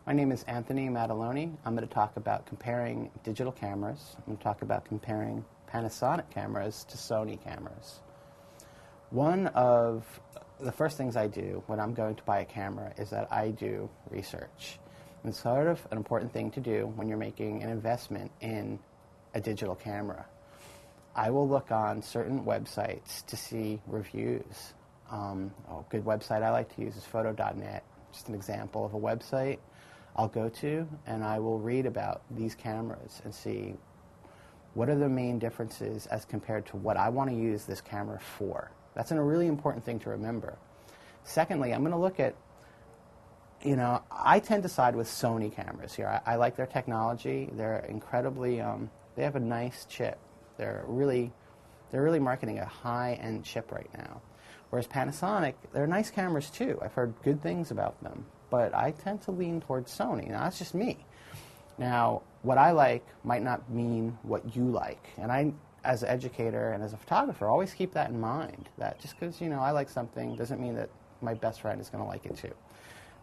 My name is Anthony Maddaloni. I'm going to talk about comparing digital cameras. I'm going to talk about comparing Panasonic cameras to Sony cameras. One of the first things I do when I'm going to buy a camera is that I do research. And it's sort of an important thing to do when you're making an investment in a digital camera. I will look on certain websites to see reviews. A good website I like to use is photo.net, just an example of a website I'll go to, and I will read about these cameras and see what are the main differences as compared to what I want to use this camera for. That's a really important thing to remember. Secondly, I'm going to look at, I tend to side with Sony cameras here. I like their technology. They're incredibly, they have a nice chip. They're really marketing a high-end chip right now. Whereas Panasonic, they're nice cameras too. I've heard good things about them. But I tend to lean towards Sony. Now, that's just me. Now, what I like might not mean what you like. And I, as an educator and as a photographer, always keep that in mind. That just because, I like something doesn't mean that my best friend is going to like it too.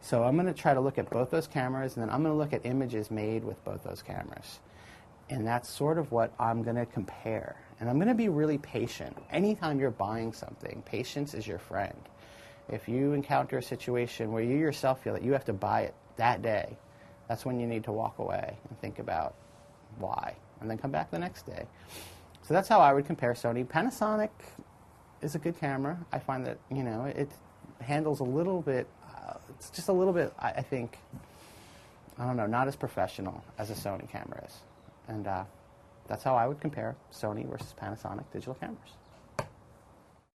So I'm going to try to look at both those cameras, and then I'm going to look at images made with both those cameras. And that's sort of what I'm going to compare. And I'm going to be really patient. Anytime you're buying something, patience is your friend. If you encounter a situation where you yourself feel that you have to buy it that day, that's when you need to walk away and think about why, and then come back the next day. So that's how I would compare Sony. Panasonic is a good camera. I find that, it handles a little bit, it's just a little bit, I think, not as professional as a Sony camera is. And that's how I would compare Sony versus Panasonic digital cameras.